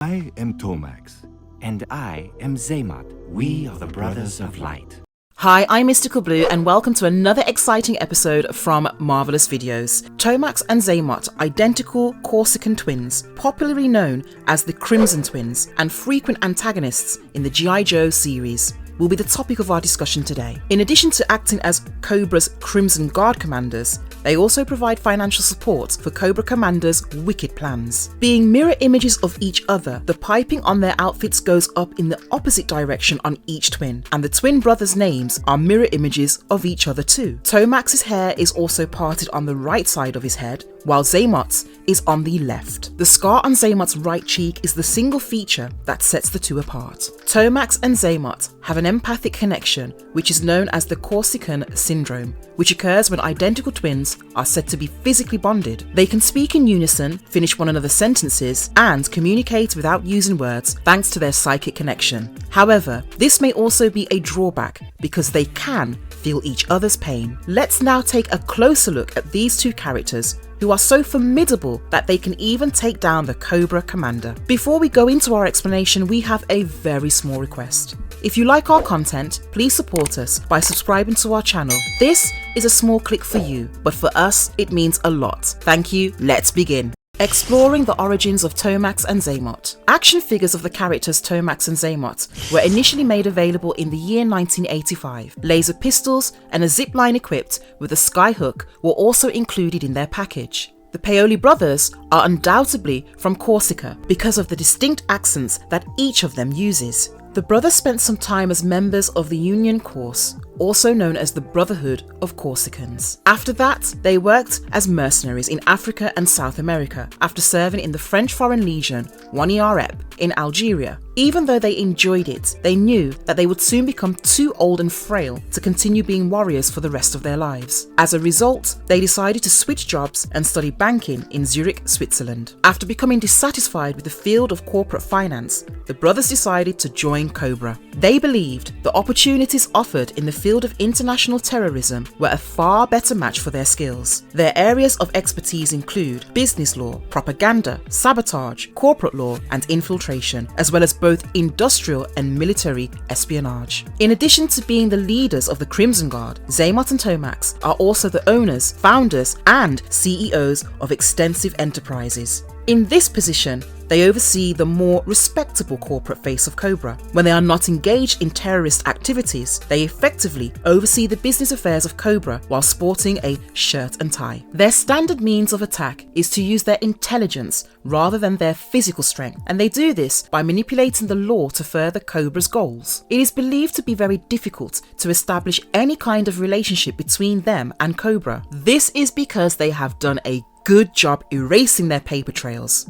I am Tomax. And I am Xamot. We are the Brothers of Light. Hi, I'm Mystical Blue and welcome to another exciting episode from Marvelous Videos. Tomax and Xamot, identical Corsican twins, popularly known as the Crimson Twins and frequent antagonists in the G.I. Joe series, will be the topic of our discussion today. In addition to acting as Cobra's Crimson Guard commanders, they also provide financial support for Cobra Commander's wicked plans. Being mirror images of each other, the piping on their outfits goes up in the opposite direction on each twin, and the twin brothers' names are mirror images of each other too. Tomax's hair is also parted on the right side of his head, while Xamot's is on the left. The scar on Xamot's right cheek is the single feature that sets the two apart. Tomax and Xamot have an empathic connection, which is known as the Corsican syndrome, which occurs when identical twins are said to be physically bonded. They can speak in unison, finish one another's sentences, and communicate without using words thanks to their psychic connection. However, this may also be a drawback because they can feel each other's pain. Let's now take a closer look at these two characters who are so formidable that they can even take down the Cobra Commander. Before we go into our explanation, we have a very small request. If you like our content, please support us by subscribing to our channel. This is a small click for you, but for us, it means a lot. Thank you, let's begin. Exploring the origins of Tomax and Xamot. Action figures of the characters Tomax and Xamot were initially made available in the year 1985. Laser pistols and a zipline equipped with a skyhook were also included in their package. The Paoli brothers are undoubtedly from Corsica because of the distinct accents that each of them uses. The brothers spent some time as members of the Union Corse, also known as the Brotherhood of Corsicans. After that, they worked as mercenaries in Africa and South America after serving in the French Foreign Legion 1EREP in Algeria. Even though they enjoyed it, they knew that they would soon become too old and frail to continue being warriors for the rest of their lives. As a result, they decided to switch jobs and study banking in Zurich, Switzerland. After becoming dissatisfied with the field of corporate finance, the brothers decided to join Cobra. They believed the opportunities offered in the field of international terrorism were a far better match for their skills. Their areas of expertise include business law, propaganda, sabotage, corporate law, and infiltration, as well as both industrial and military espionage. In addition to being the leaders of the Crimson Guard, Xamot and Tomax are also the owners, founders, and CEOs of extensive enterprises. In this position, they oversee the more respectable corporate face of Cobra. When they are not engaged in terrorist activities, they effectively oversee the business affairs of Cobra while sporting a shirt and tie. Their standard means of attack is to use their intelligence rather than their physical strength, and they do this by manipulating the law to further Cobra's goals. It is believed to be very difficult to establish any kind of relationship between them and Cobra. This is because they have done a good job erasing their paper trails.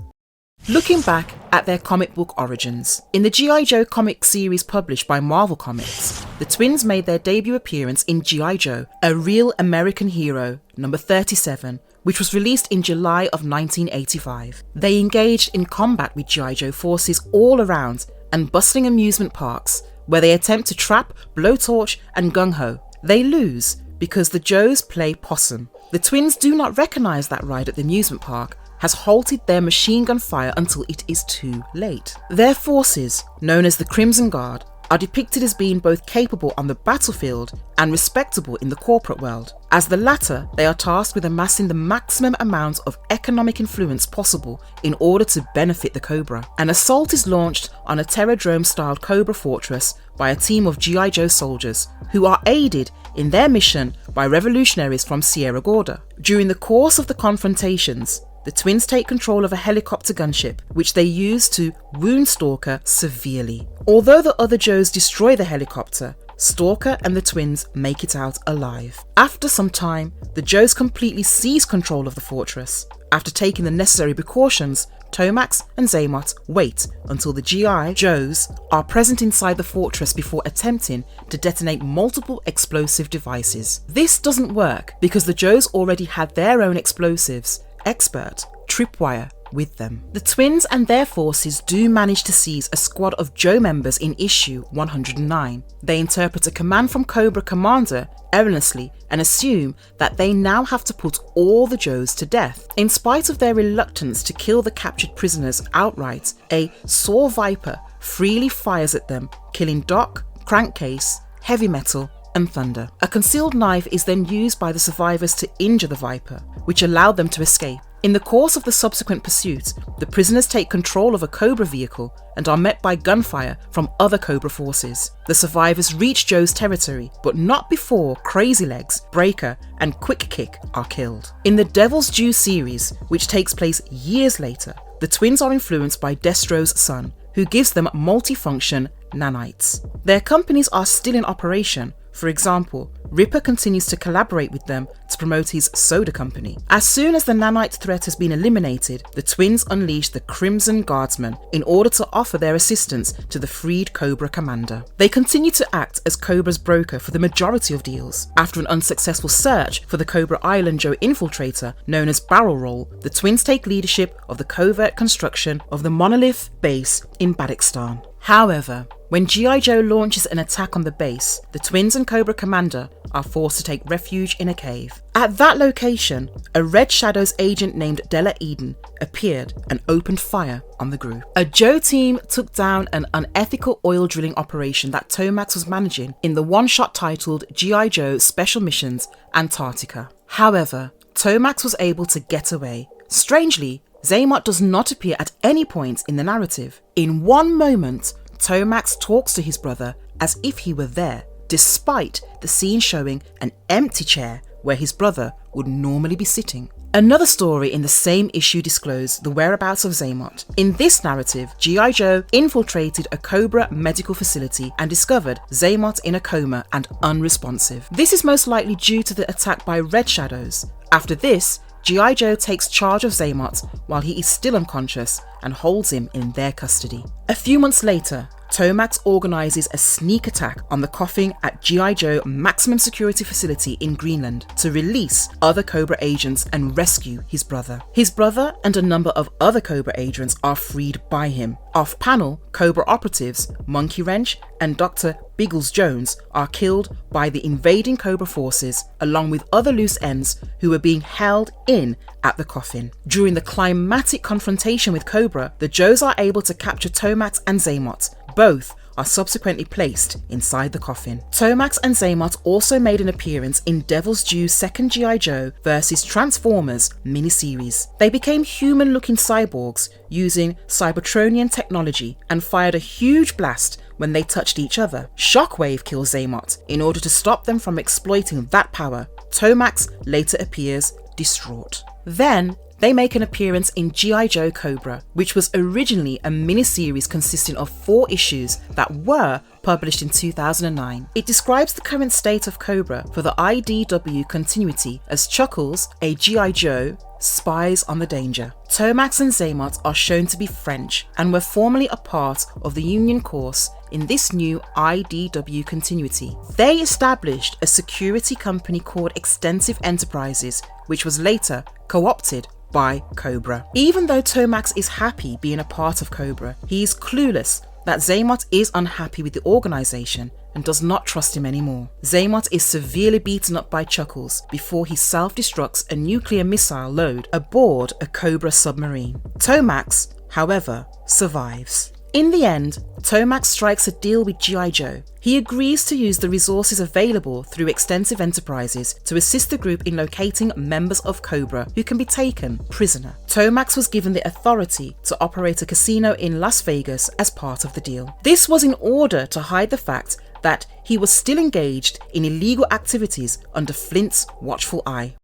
Looking back at their comic book origins. In the G.I. Joe comic series published by Marvel Comics, the twins made their debut appearance in G.I. Joe, A Real American Hero, number 37, which was released in July of 1985. They engaged in combat with G.I. Joe forces all around and bustling amusement parks, where they attempt to trap, blowtorch, and gung-ho. They lose because the Joes play possum. The twins do not recognize that ride at the amusement park has halted their machine gun fire until it is too late. Their forces, known as the Crimson Guard, are depicted as being both capable on the battlefield and respectable in the corporate world. As the latter, they are tasked with amassing the maximum amount of economic influence possible in order to benefit the Cobra. An assault is launched on a Terrordrome-styled Cobra fortress by a team of G.I. Joe soldiers, who are aided in their mission by revolutionaries from Sierra Gorda. During the course of the confrontations, the twins take control of a helicopter gunship, which they use to wound Stalker severely. Although the other Joes destroy the helicopter, Stalker and the twins make it out alive. After some time, the Joes completely seize control of the fortress. After taking the necessary precautions, Tomax and Xamot wait until the G.I. Joes are present inside the fortress before attempting to detonate multiple explosive devices. This doesn't work because the Joes already had their own explosives, expert, tripwire, with them. The twins and their forces do manage to seize a squad of Joe members in issue 109. They interpret a command from Cobra Commander erroneously and assume that they now have to put all the Joes to death. In spite of their reluctance to kill the captured prisoners outright, a Saw Viper freely fires at them, killing Doc, Crankcase, Heavy Metal, and Thunder. A concealed knife is then used by the survivors to injure the Viper, which allowed them to escape. In the course of the subsequent pursuit, the prisoners take control of a Cobra vehicle and are met by gunfire from other Cobra forces. The survivors reach Joe's territory, but not before Crazy Legs, Breaker, and Quick Kick are killed. In the Devil's Due series, which takes place years later, the twins are influenced by Destro's son, who gives them multifunction nanites. Their companies are still in operation. For example, Ripper continues to collaborate with them to promote his soda company. As soon as the nanite threat has been eliminated, the twins unleash the Crimson Guardsmen in order to offer their assistance to the freed Cobra commander. They continue to act as Cobra's broker for the majority of deals. After an unsuccessful search for the Cobra Island Joe infiltrator known as Barrel Roll, the twins take leadership of the covert construction of the Monolith base in Badakhshan. However, when G.I. Joe launches an attack on the base, the twins and Cobra Commander are forced to take refuge in a cave. At that location, a Red Shadows agent named Della Eden appeared and opened fire on the group. A Joe team took down an unethical oil drilling operation that Tomax was managing in the one-shot titled G.I. Joe Special Missions Antarctica. However, Tomax was able to get away. Strangely, Xamot does not appear at any point in the narrative. In one moment, Tomax talks to his brother as if he were there, despite the scene showing an empty chair where his brother would normally be sitting. Another story in the same issue disclosed the whereabouts of Xamot. In this narrative, G.I. Joe infiltrated a Cobra medical facility and discovered Xamot in a coma and unresponsive. This is most likely due to the attack by Red Shadows. After this, G.I. Joe takes charge of Xamot while he is still unconscious and holds him in their custody. A few months later, Tomax organises a sneak attack on the coffin at G.I. Joe maximum security facility in Greenland to release other Cobra agents and rescue his brother. His brother and a number of other Cobra agents are freed by him. Off-panel, Cobra operatives Monkey Wrench and Dr. Biggles Jones are killed by the invading Cobra forces, along with other loose ends who were being held in at the coffin. During the climatic confrontation with Cobra, the Joes are able to capture Tomax and Xamot. Both are subsequently placed inside the coffin. Tomax and Xamot also made an appearance in Devil's Due's second G.I. Joe vs. Transformers miniseries. They became human-looking cyborgs using Cybertronian technology and fired a huge blast when they touched each other. Shockwave kills Xamot in order to stop them from exploiting that power. Tomax later appears distraught. Then, they make an appearance in G.I. Joe Cobra, which was originally a miniseries consisting of 4 issues that were published in 2009. It describes the current state of Cobra for the IDW continuity as Chuckles, a G.I. Joe, spies on the danger. Tomax and Xamot are shown to be French and were formerly a part of the Union Course in this new IDW continuity. They established a security company called Extensive Enterprises, which was later co-opted by Cobra. Even though Tomax is happy being a part of Cobra, he is clueless that Xamot is unhappy with the organisation and does not trust him anymore. Xamot is severely beaten up by Chuckles before he self-destructs a nuclear missile load aboard a Cobra submarine. Tomax, however, survives. In the end, Tomax strikes a deal with G.I. Joe. He agrees to use the resources available through Extensive Enterprises to assist the group in locating members of Cobra who can be taken prisoner. Tomax was given the authority to operate a casino in Las Vegas as part of the deal. This was in order to hide the fact that he was still engaged in illegal activities under Flint's watchful eye.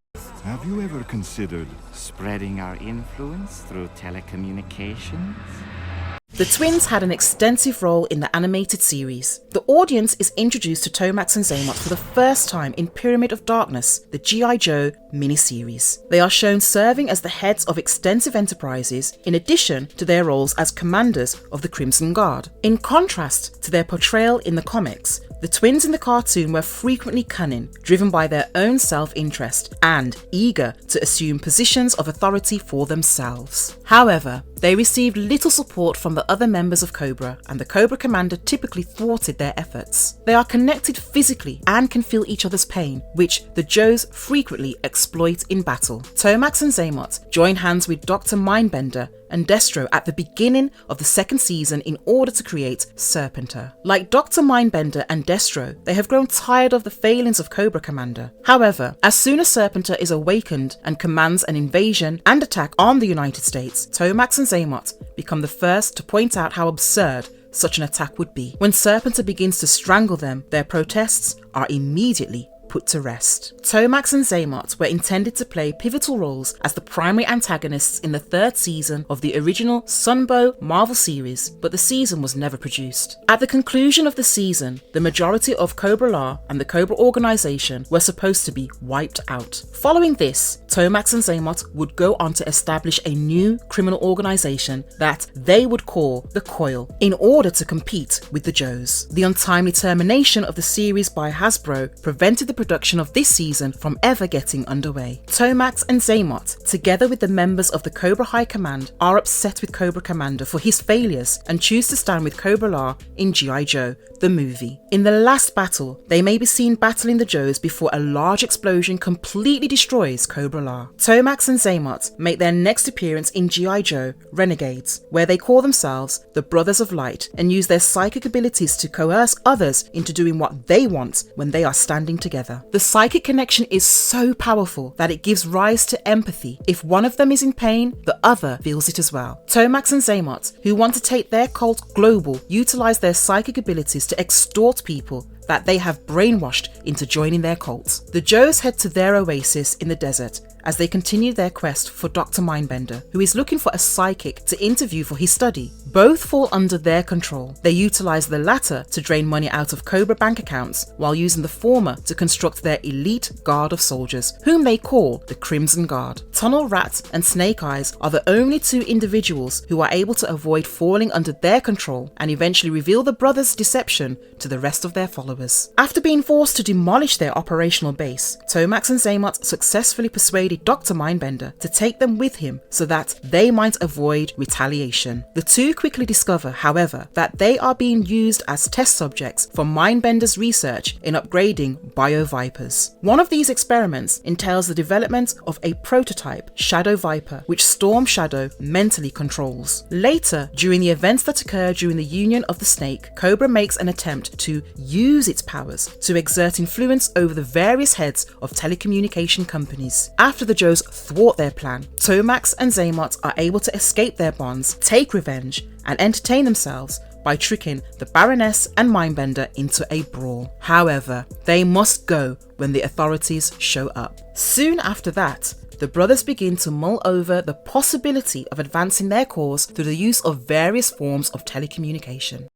Have you ever considered spreading our influence through telecommunications? The twins had an extensive role in the animated series. The audience is introduced to Tomax and Xamot for the first time in Pyramid of Darkness, the G.I. Joe miniseries. They are shown serving as the heads of Extensive Enterprises in addition to their roles as commanders of the Crimson Guard. In contrast to their portrayal in the comics, The twins in the cartoon were frequently cunning, driven by their own self-interest, and eager to assume positions of authority for themselves. However, they received little support from the other members of Cobra, and the Cobra commander typically thwarted their efforts. They are connected physically and can feel each other's pain, which the Joes frequently exploit in battle. Tomax and Xamot join hands with Dr. Mindbender and Destro at the beginning of the second season in order to create Serpentor. Like Dr. Mindbender and Destro, they have grown tired of the failings of Cobra Commander. However, as soon as Serpentor is awakened and commands an invasion and attack on the United States, Tomax and Xamot become the first to point out how absurd such an attack would be. When Serpentor begins to strangle them, their protests are immediately put to rest. Tomax and Xamot were intended to play pivotal roles as the primary antagonists in the third season of the original Sunbow Marvel series, but the season was never produced. At the conclusion of the season, the majority of Cobra La and the Cobra organization were supposed to be wiped out. Following this, Tomax and Xamot would go on to establish a new criminal organization that they would call the Coil in order to compete with the Joes. The untimely termination of the series by Hasbro prevented the production of this season from ever getting underway. Tomax and Xamot, together with the members of the Cobra High Command, are upset with Cobra Commander for his failures and choose to stand with Cobra La in G.I. Joe, the movie. In the last battle, they may be seen battling the Joes before a large explosion completely destroys Cobra La. Tomax and Xamot make their next appearance in G.I. Joe Renegades, where they call themselves the Brothers of Light and use their psychic abilities to coerce others into doing what they want when they are standing together. The psychic connection is so powerful that it gives rise to empathy. If one of them is in pain, the other feels it as well. Tomax and Xamot, who want to take their cult global, utilize their psychic abilities to extort people that they have brainwashed into joining their cult. The Joes head to their oasis in the desert as they continue their quest for Dr. Mindbender, who is looking for a psychic to interview for his study. Both fall under their control. They utilize the latter to drain money out of Cobra bank accounts, while using the former to construct their elite guard of soldiers, whom they call the Crimson Guard. Tunnel Rat and Snake Eyes are the only two individuals who are able to avoid falling under their control and eventually reveal the brothers' deception to the rest of their followers. After being forced to demolish their operational base, Tomax and Xamot successfully persuaded Dr. Mindbender to take them with him so that they might avoid retaliation. The two quickly discover, however, that they are being used as test subjects for Mindbender's research in upgrading bio-vipers. One of these experiments entails the development of a prototype Shadow Viper, which Storm Shadow mentally controls. Later, during the events that occur during the union of the snake, Cobra makes an attempt to use its powers to exert influence over the various heads of telecommunication companies. After the Joes thwart their plan, Tomax and Xamot are able to escape their bonds, take revenge, and entertain themselves by tricking the Baroness and Mindbender into a brawl. However, they must go when the authorities show up. Soon after that, the brothers begin to mull over the possibility of advancing their cause through the use of various forms of telecommunication.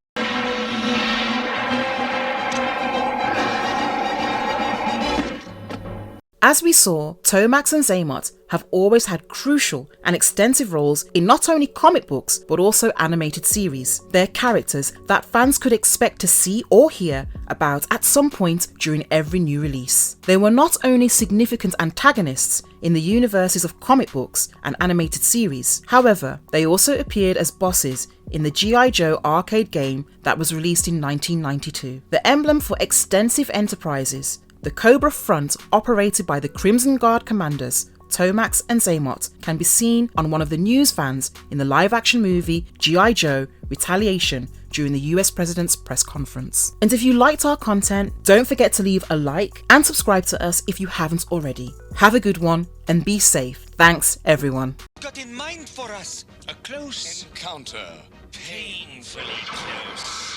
As we saw, Tomax and Xamot have always had crucial and extensive roles in not only comic books but also animated series. They're characters that fans could expect to see or hear about at some point during every new release. They were not only significant antagonists in the universes of comic books and animated series, however, they also appeared as bosses in the G.I. Joe arcade game that was released in 1992. The emblem for extensive enterprises, the Cobra front operated by the Crimson Guard commanders, Tomax and Xamot, can be seen on one of the news vans in the live-action movie G.I. Joe Retaliation during the US President's press conference. And if you liked our content, don't forget to leave a like and subscribe to us if you haven't already. Have a good one and be safe. Thanks, everyone. Got in mind for us a close encounter, painfully close.